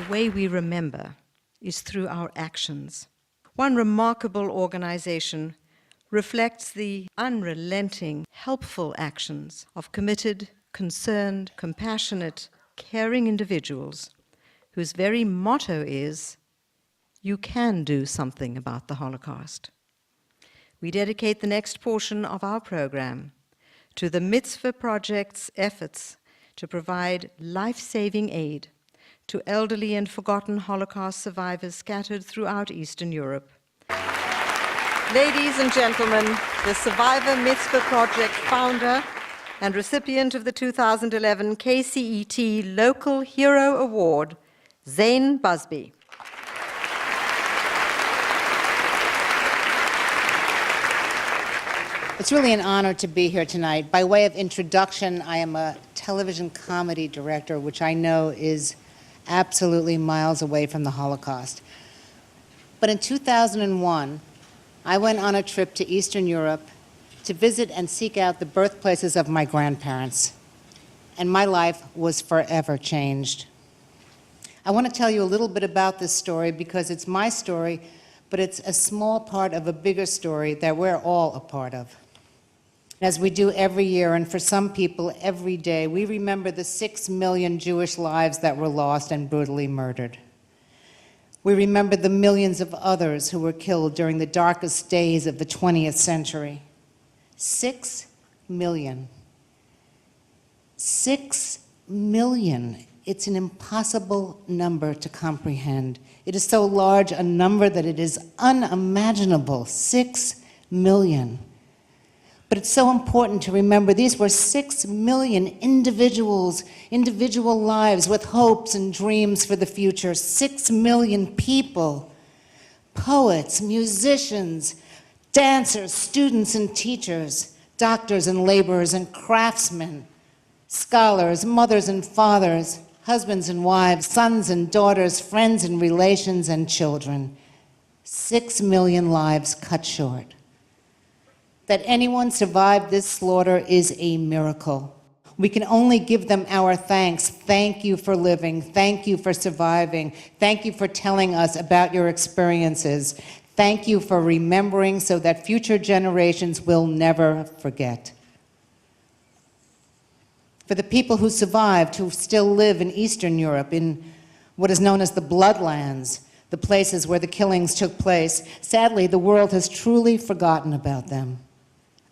The way we remember is through our actions. One remarkable organization reflects the unrelenting, helpful actions of committed, concerned, compassionate, caring individuals whose very motto is, "You can do something about the Holocaust." We dedicate the next portion of our program to the Mitzvah Project's efforts to provide life-saving aid to elderly and forgotten Holocaust survivors scattered throughout Eastern Europe. Ladies and gentlemen, the Survivor Mitzvah Project founder and recipient of the 2011 KCET Local Hero Award, Zane Busby. It's really an honor to be here tonight. By way of introduction, I am a television comedy director, which I know is absolutely miles away from the Holocaust. But in 2001, I went on a trip to Eastern Europe to visit and seek out the birthplaces of my grandparents. And my life was forever changed. I want to tell you a little bit about this story because it's my story, but it's a small part of a bigger story that we're all a part of. As we do every year, and for some people every day, we remember the 6 million Jewish lives that were lost and brutally murdered. We remember the millions of others who were killed during the darkest days of the 20th century. 6 million. 6 million. It's an impossible number to comprehend. It is so large a number that it is unimaginable. 6 million. But it's so important to remember these were 6 million individuals, individual lives with hopes and dreams for the future. 6 million people, poets, musicians, dancers, students and teachers, doctors and laborers and craftsmen, scholars, mothers and fathers, husbands and wives, sons and daughters, friends and relations and children. 6 million lives cut short. That anyone survived this slaughter is a miracle. We can only give them our thanks. Thank you for living. Thank you for surviving. Thank you for telling us about your experiences. Thank you for remembering so that future generations will never forget. For the people who survived, who still live in Eastern Europe, in what is known as the Bloodlands, the places where the killings took place, sadly, the world has truly forgotten about them.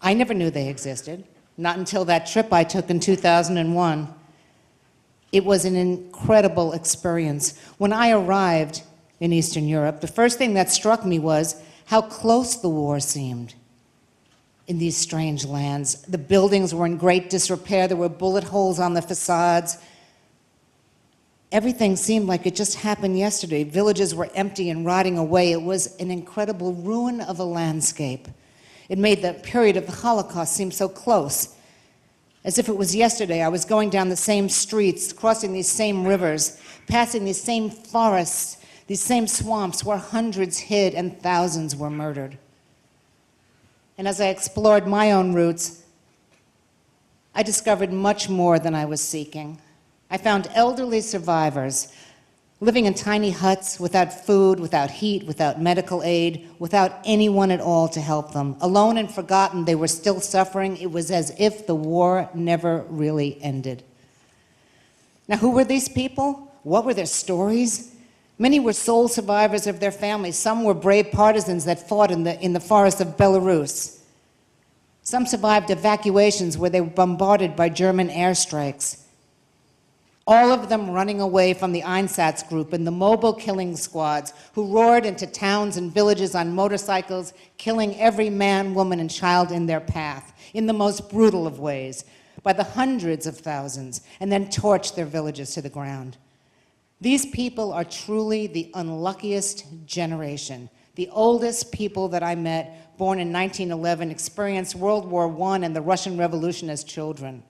I never knew they existed, not until that trip I took in 2001. It was an incredible experience. When I arrived in Eastern Europe, the first thing that struck me was how close the war seemed in these strange lands. The buildings were in great disrepair. There were bullet holes on the facades. Everything seemed like it just happened yesterday. Villages were empty and rotting away. It was an incredible ruin of a landscape. It made the period of the Holocaust seem so close. As if it was yesterday, I was going down the same streets, crossing these same rivers, passing these same forests, these same swamps where hundreds hid and thousands were murdered. And as I explored my own roots, I discovered much more than I was seeking. I found elderly survivors living in tiny huts without food, without heat, without medical aid, without anyone at all to help them. Alone and forgotten, they were still suffering. It was as if the war never really ended. Now, who were these people? What were their stories? Many were sole survivors of their families. Some were brave partisans that fought in the forests of Belarus. Some survived evacuations where they were bombarded by German airstrikes. All of them running away from the Einsatz group and the mobile killing squads who roared into towns and villages on motorcycles, killing every man, woman, and child in their path, in the most brutal of ways, by the hundreds of thousands, and then torched their villages to the ground. These people are truly the unluckiest generation. The oldest people that I met, born in 1911, experienced World War I and the Russian Revolution as children.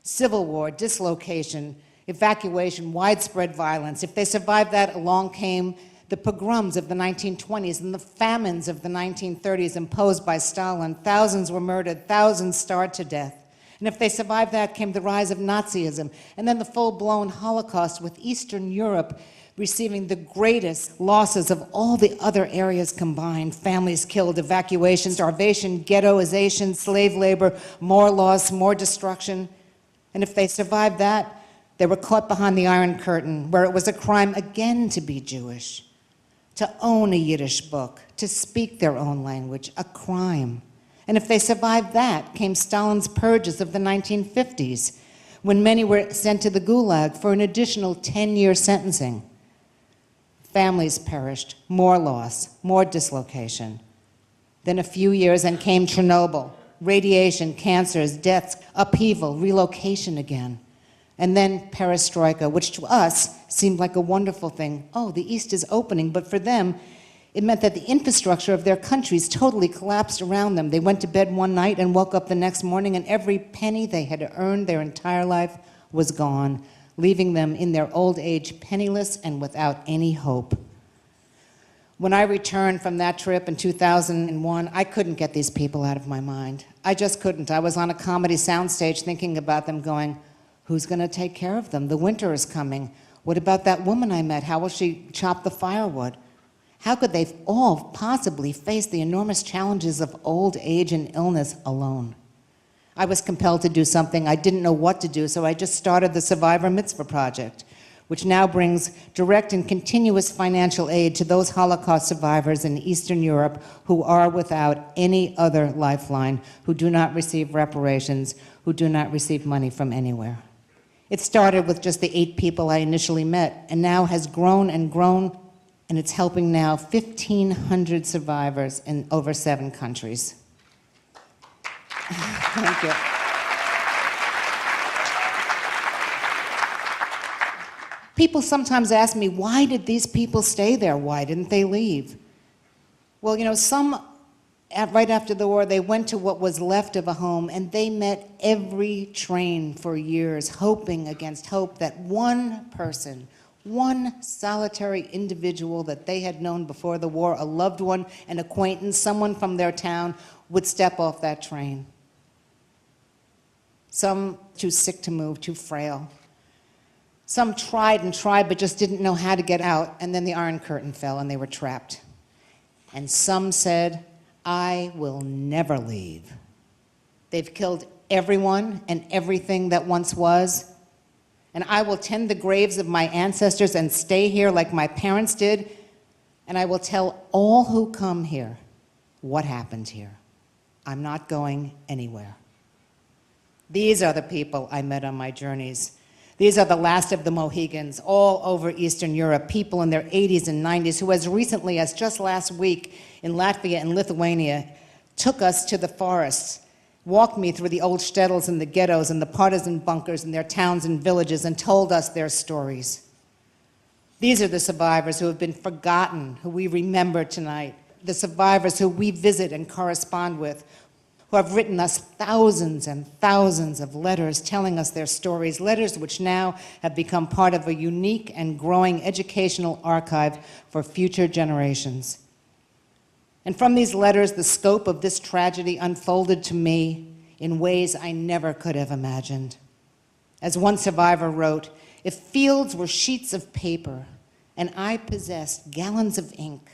Civil war, dislocation, evacuation, widespread violence. If they survived that, along came the pogroms of the 1920s and the famines of the 1930s imposed by Stalin. Thousands were murdered, thousands starved to death. And if they survived that, came the rise of Nazism, and then the full-blown Holocaust, with Eastern Europe receiving the greatest losses of all the other areas combined: families killed, evacuation, starvation, ghettoization, slave labor, more loss, more destruction. And if they survived that, they were caught behind the Iron Curtain, where it was a crime again to be Jewish, to own a Yiddish book, to speak their own language, a crime. And if they survived that, came Stalin's purges of the 1950s, when many were sent to the Gulag for an additional 10-year sentencing. Families perished, more loss, more dislocation. Then a few years and came Chernobyl, radiation, cancers, deaths, upheaval, relocation again. And then perestroika, which to us seemed like a wonderful thing. Oh, the East is opening, but for them, it meant that the infrastructure of their countries totally collapsed around them. They went to bed one night and woke up the next morning, and every penny they had earned their entire life was gone, leaving them in their old age penniless and without any hope. When I returned from that trip in 2001, I couldn't get these people out of my mind. I just couldn't. I was on a comedy soundstage thinking about them, going, who's going to take care of them? The winter is coming. What about that woman I met? How will she chop the firewood? How could they all possibly face the enormous challenges of old age and illness alone? I was compelled to do something. I didn't know what to do, so I just started the Survivor Mitzvah Project, which now brings direct and continuous financial aid to those Holocaust survivors in Eastern Europe who are without any other lifeline, who do not receive reparations, who do not receive money from anywhere. It started with just the 8 people I initially met, and now has grown and grown, and it's helping now 1,500 survivors in over 7 countries. Thank you. People sometimes ask me, why did these people stay there? Why didn't they leave? Well, you know, some, right after the war, they went to what was left of a home, and they met every train for years, hoping against hope that one person, one solitary individual that they had known before the war, a loved one, an acquaintance, someone from their town, would step off that train. Some too sick to move, too frail. Some tried and tried but just didn't know how to get out, and then the Iron Curtain fell and they were trapped. And some said, I will never leave. They've killed everyone and everything that once was, and I will tend the graves of my ancestors and stay here like my parents did, and I will tell all who come here what happened here. I'm not going anywhere. These are the people I met on my journeys. These are the last of the Mohegans all over Eastern Europe, people in their 80s and 90s who as recently as just last week in Latvia and Lithuania took us to the forests, walked me through the old shtetls and the ghettos and the partisan bunkers in their towns and villages and told us their stories. These are the survivors who have been forgotten, who we remember tonight, the survivors who we visit and correspond with, who have written us thousands and thousands of letters telling us their stories, letters which now have become part of a unique and growing educational archive for future generations. And from these letters, the scope of this tragedy unfolded to me in ways I never could have imagined. As one survivor wrote, if fields were sheets of paper and I possessed gallons of ink,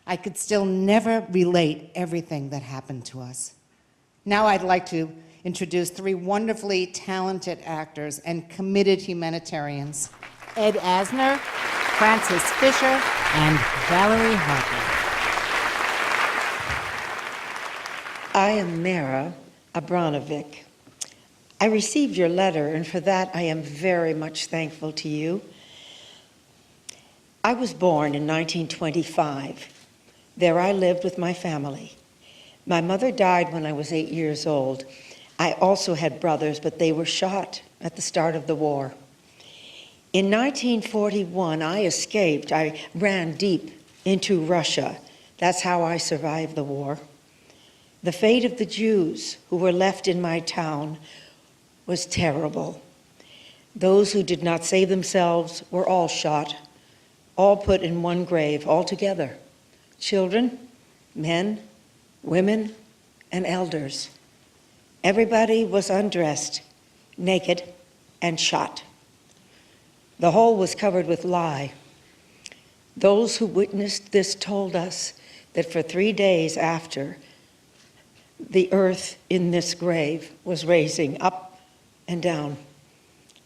I could still never relate everything that happened to us. Now I'd like to introduce 3 wonderfully talented actors and committed humanitarians, Ed Asner, Frances Fisher, and Valerie Harper. I am Mara Abranovich. I received your letter, and for that I am very much thankful to you. I was born in 1925. There I lived with my family. My mother died when I was 8 years old. I also had brothers, but they were shot at the start of the war. In 1941, I escaped. I ran deep into Russia. That's how I survived the war. The fate of the Jews who were left in my town was terrible. Those who did not save themselves were all shot, all put in one grave, all together. Children, men, women, and elders. Everybody was undressed, naked, and shot. The whole was covered with lye. Those who witnessed this told us that for 3 days after, the earth in this grave was raising up and down,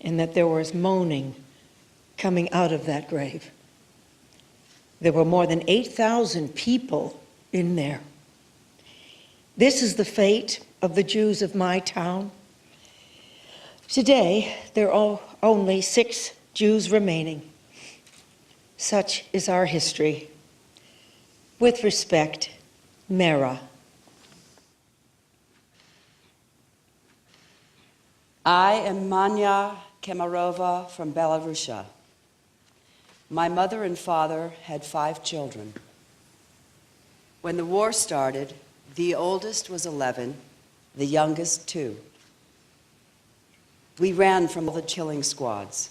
and that there was moaning coming out of that grave. There were more than 8,000 people in there. This is the fate of the Jews of my town. Today, there are only 6 Jews remaining. Such is our history. With respect, Mera. I am Manya Kemarova from Belarus. My mother and father had 5 children. When the war started, the oldest was 11, the youngest 2. We ran from the killing squads.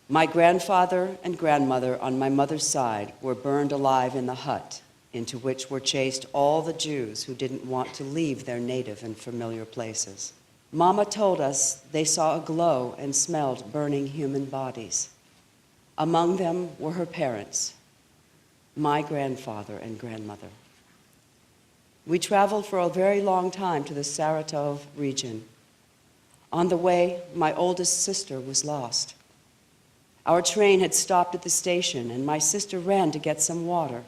My grandfather and grandmother on my mother's side were burned alive in the hut, into which were chased all the Jews who didn't want to leave their native and familiar places. Mama told us they saw a glow and smelled burning human bodies. Among them were her parents, my grandfather and grandmother. We traveled for a very long time to the Saratov region. On the way, my oldest sister was lost. Our train had stopped at the station, and my sister ran to get some water.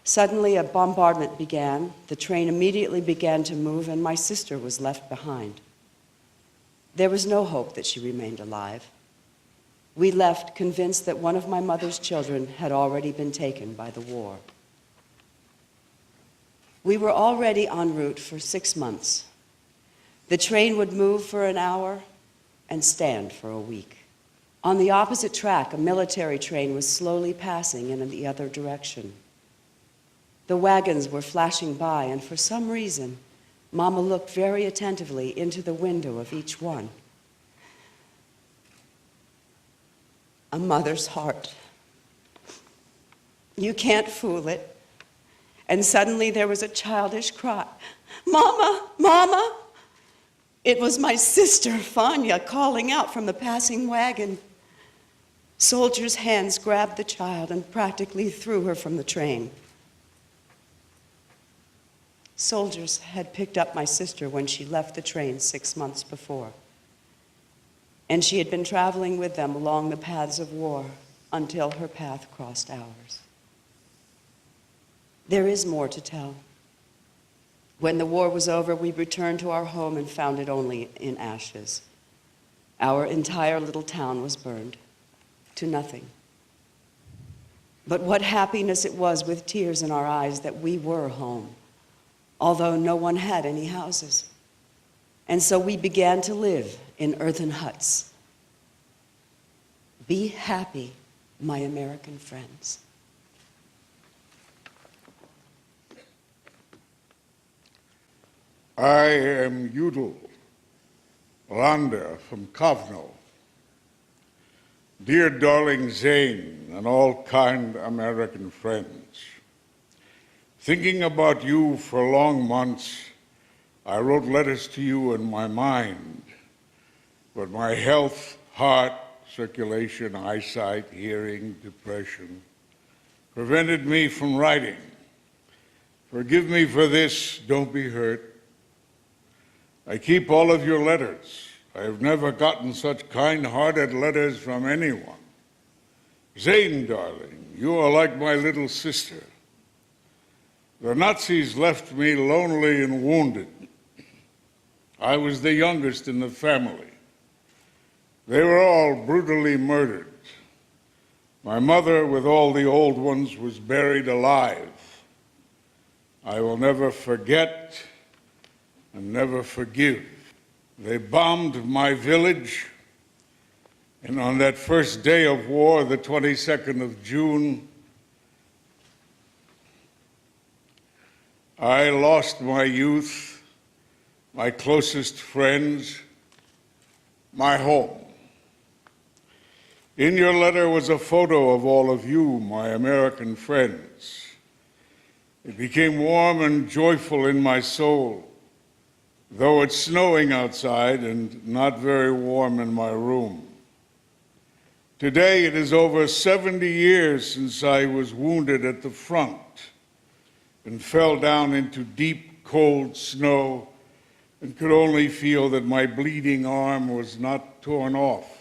Suddenly, a bombardment began. The train immediately began to move, and my sister was left behind. There was no hope that she remained alive. We left convinced that one of my mother's children had already been taken by the war. We were already en route for 6 months. The train would move for an hour and stand for a week. On the opposite track, a military train was slowly passing in the other direction. The wagons were flashing by, and for some reason, Mama looked very attentively into the window of each one. A mother's heart. You can't fool it. And suddenly there was a childish cry, "Mama, Mama!" It was my sister, Fanya, calling out from the passing wagon. Soldiers' hands grabbed the child and practically threw her from the train. Soldiers had picked up my sister when she left the train 6 months before, and she had been traveling with them along the paths of war until her path crossed ours. There is more to tell. When the war was over, we returned to our home and found it only in ashes. Our entire little town was burned to nothing. But what happiness it was with tears in our eyes that we were home, although no one had any houses. And so we began to live in earthen huts. Be happy, my American friends. I am Yudel Lander from Kovno. Dear darling Zane and all kind American friends, thinking about you for long months, I wrote letters to you in my mind, but my health, heart, circulation, eyesight, hearing, depression prevented me from writing. Forgive me for this, don't be hurt. I keep all of your letters. I have never gotten such kind-hearted letters from anyone. Zane, darling, you are like my little sister. The Nazis left me lonely and wounded. I was the youngest in the family. They were all brutally murdered. My mother, with all the old ones, was buried alive. I will never forget and never forgive. They bombed my village, and on that first day of war, the 22nd of June, I lost my youth, my closest friends, my home. In your letter was a photo of all of you, my American friends. It became warm and joyful in my soul though it's snowing outside and not very warm in my room. Today it is over 70 years since I was wounded at the front and fell down into deep, cold snow and could only feel that my bleeding arm was not torn off.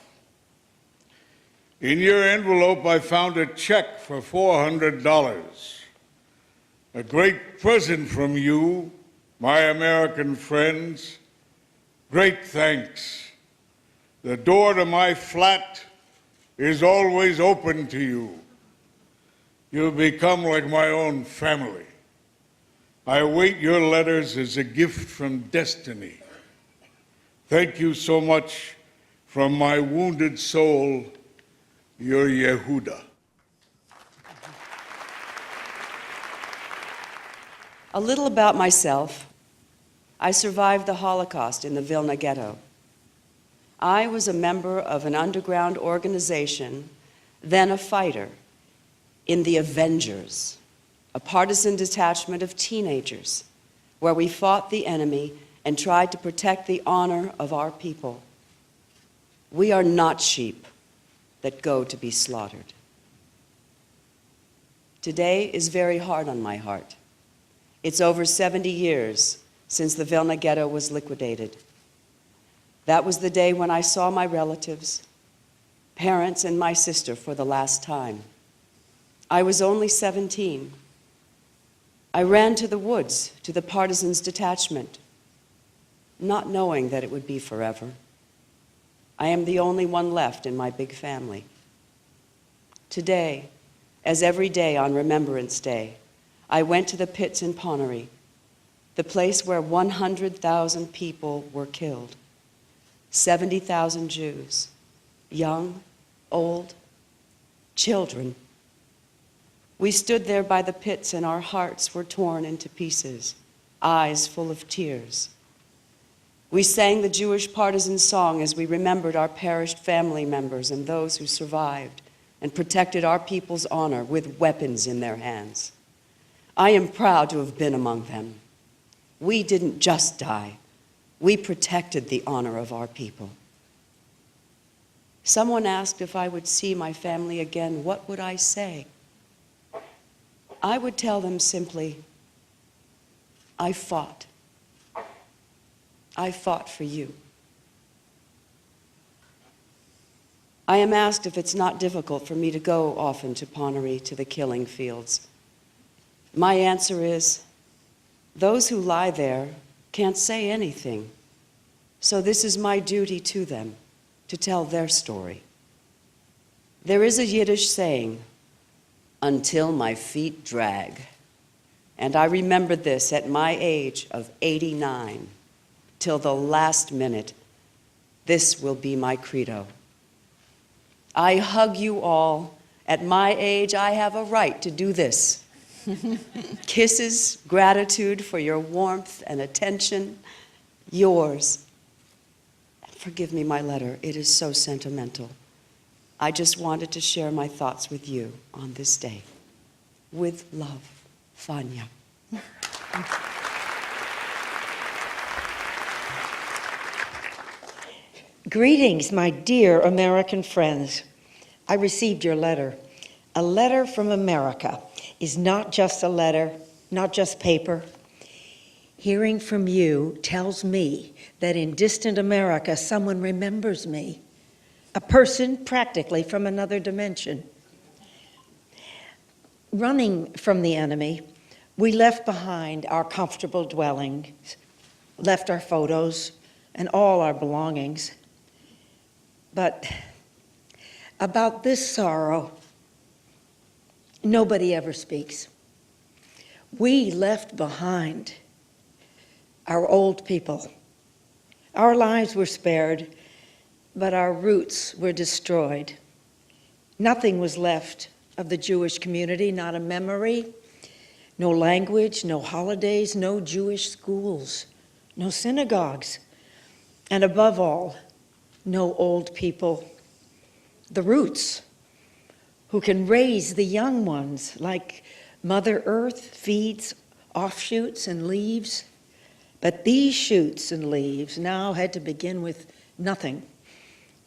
In your envelope, I found a check for $400, a great present from you, my American friends. Great thanks. The door to my flat is always open to you. You've become like my own family. I await your letters as a gift from destiny. Thank you so much from my wounded soul, your Yehuda. A little about myself. I survived the Holocaust in the Vilna Ghetto. I was a member of an underground organization, then a fighter, in the Avengers, a partisan detachment of teenagers, where we fought the enemy and tried to protect the honor of our people. We are not sheep that go to be slaughtered. Today is very hard on my heart. It's over 70 years since the Vilna Ghetto was liquidated. That was the day when I saw my relatives, parents, and my sister for the last time. I was only 17. I ran to the woods, to the partisans' detachment, not knowing that it would be forever. I am the only one left in my big family. Today, as every day on Remembrance Day, I went to the pits in Ponary, the place where 100,000 people were killed, 70,000 Jews, young, old, children. We stood there by the pits and our hearts were torn into pieces, eyes full of tears. We sang the Jewish partisan song as we remembered our perished family members and those who survived and protected our people's honor with weapons in their hands. I am proud to have been among them. We didn't just die. We protected the honor of our people. Someone asked if I would see my family again, what would I say? I would tell them simply, I fought. I fought for you. I am asked if it's not difficult for me to go often to Ponary, to the killing fields. My answer is, those who lie there can't say anything. So this is my duty to them, to tell their story. There is a Yiddish saying, until my feet drag. And I remembered this at my age of 89. Till the last minute, this will be my credo. I hug you all. At my age, I have a right to do this. Kisses, gratitude for your warmth and attention, yours. And forgive me my letter, it is so sentimental. I just wanted to share my thoughts with you on this day. With love, Fania. Greetings, my dear American friends. I received your letter. A letter from America is not just a letter, not just paper. Hearing from you tells me that in distant America, someone remembers me, a person practically from another dimension. Running from the enemy, we left behind our comfortable dwellings, left our photos and all our belongings. But about this sorrow, nobody ever speaks. We left behind our old people. Our lives were spared, but our roots were destroyed. Nothing was left of the Jewish community, not a memory, no language, no holidays, no Jewish schools, no synagogues, and above all, no old people. The roots, who can raise the young ones like Mother Earth feeds offshoots and leaves, But these shoots and leaves now had to begin with nothing.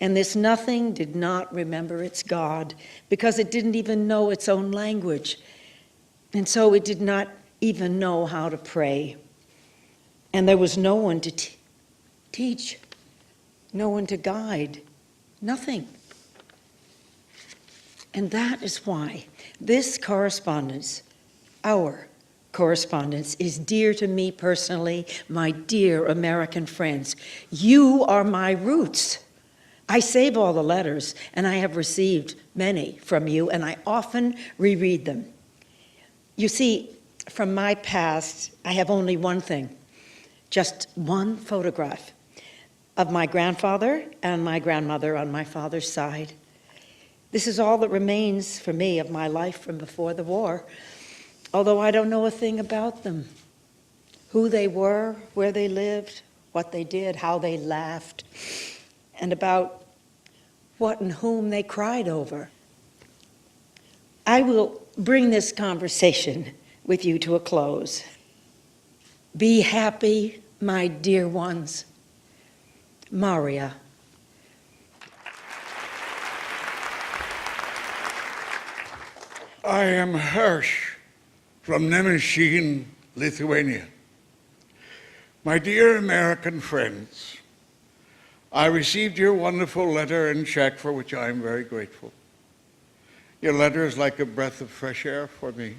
And this nothing did not remember its God because it didn't even know its own language. And so it did not even know how to pray. And there was no one to teach, no one to guide, nothing. And that is why this correspondence, our correspondence, is dear to me personally, my dear American friends. You are my roots. I save all the letters, and I have received many from you, and I often reread them. You see, from my past, I have only one thing, just one photograph of my grandfather and my grandmother on my father's side. This is all that remains for me of my life from before the war, although I don't know a thing about them, who they were, where they lived, what they did, how they laughed, and about what and whom they cried over. I will bring this conversation with you to a close. Be happy, my dear ones. Maria. I am Hirsch from Nemeshin, Lithuania. My dear American friends, I received your wonderful letter and check, for which I am very grateful. Your letter is like a breath of fresh air for me.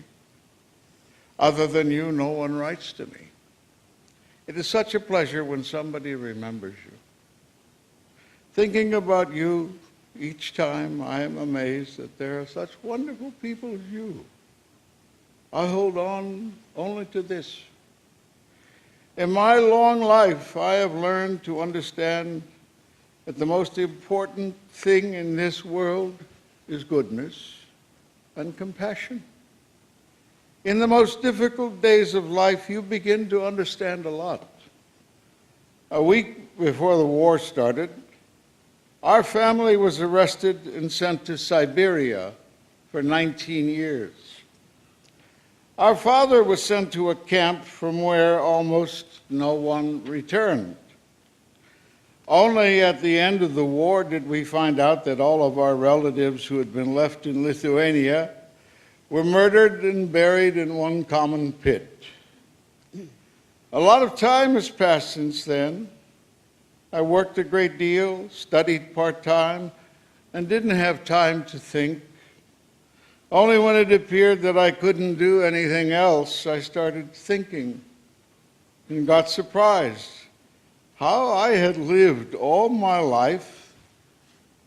Other than you, no one writes to me. It is such a pleasure when somebody remembers you. Thinking about you each time, I am amazed that there are such wonderful people as you. I hold on only to this. In my long life, I have learned to understand that the most important thing in this world is goodness and compassion. In the most difficult days of life, you begin to understand a lot. A week before the war started, our family was arrested and sent to Siberia for 19 years. Our father was sent to a camp from where almost no one returned. Only at the end of the war did we find out that all of our relatives who had been left in Lithuania were murdered and buried in one common pit. A lot of time has passed since then. I worked a great deal, studied part-time, and didn't have time to think. Only when it appeared that I couldn't do anything else, I started thinking and got surprised how I had lived all my life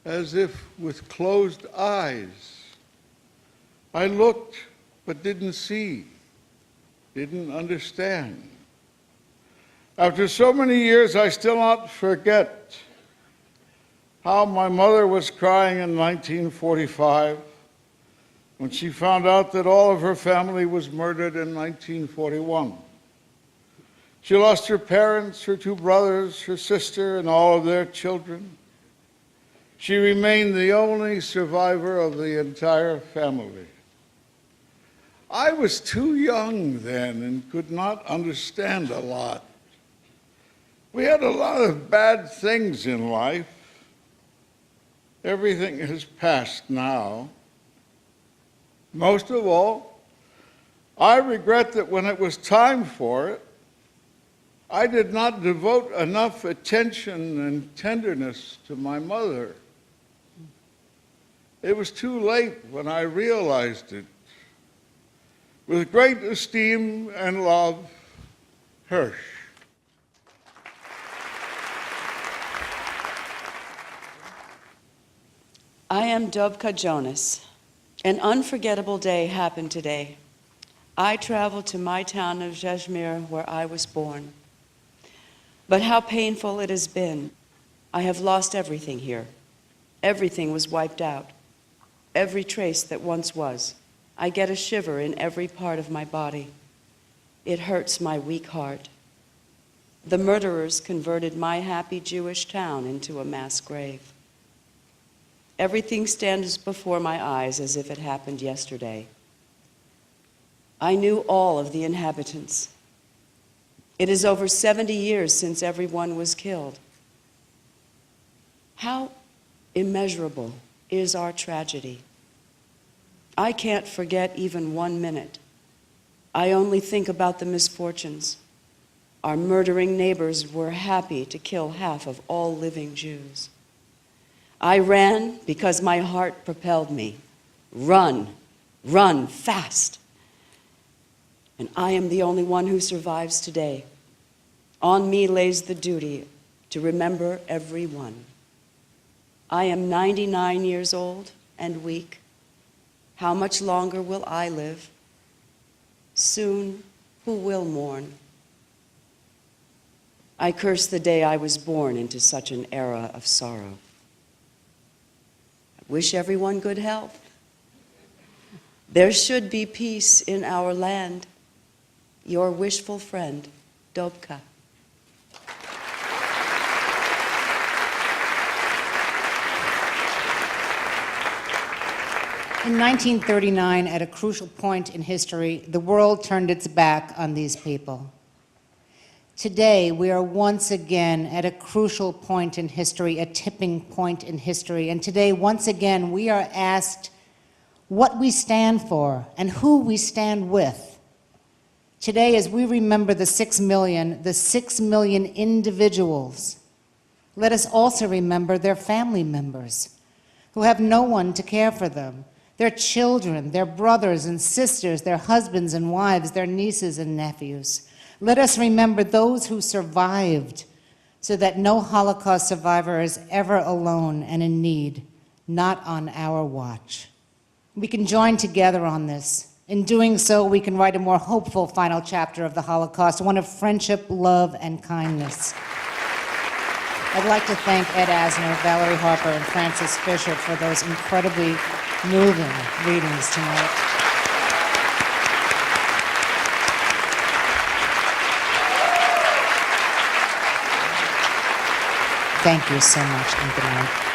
as if with closed eyes. I looked but didn't see, didn't understand. After so many years, I still not forget how my mother was crying in 1945 when she found out that all of her family was murdered in 1941. She lost her parents, her two brothers, her sister, and all of their children. She remained the only survivor of the entire family. I was too young then and could not understand a lot. We had a lot of bad things in life. Everything has passed now. Most of all, I regret that when it was time for it, I did not devote enough attention and tenderness to my mother. It was too late when I realized it. With great esteem and love, Hirsch. I am Dovka Jonas. An unforgettable day happened today. I traveled to my town of Zhezhmir, where I was born. But how painful it has been. I have lost everything here. Everything was wiped out. Every trace that once was. I get a shiver in every part of my body. It hurts my weak heart. The murderers converted my happy Jewish town into a mass grave. Everything stands before my eyes as if it happened yesterday. I knew all of the inhabitants. It is over 70 years since everyone was killed. How immeasurable is our tragedy? I can't forget even 1 minute. I only think about the misfortunes. Our murdering neighbors were happy to kill half of all living Jews. I ran because my heart propelled me. Run, run fast. And I am the only one who survives today. On me lays the duty to remember everyone. I am 99 years old and weak. How much longer will I live? Soon, who will mourn? I curse the day I was born into such an era of sorrow. I wish everyone good health. There should be peace in our land. Your wishful friend, Dobka. In 1939, at a crucial point in history, the world turned its back on these people. Today, we are once again at a crucial point in history, a tipping point in history. And today, once again, we are asked what we stand for and who we stand with. Today, as we remember the 6 million individuals, let us also remember their family members who have no one to care for them, their children, their brothers and sisters, their husbands and wives, their nieces and nephews. Let us remember those who survived so that no Holocaust survivor is ever alone and in need, not on our watch. We can join together on this. In doing so, we can write a more hopeful final chapter of the Holocaust, one of friendship, love, and kindness. I'd like to thank Ed Asner, Valerie Harper, and Francis Fisher for those incredibly moving readings tonight. Thank you so much, and good night.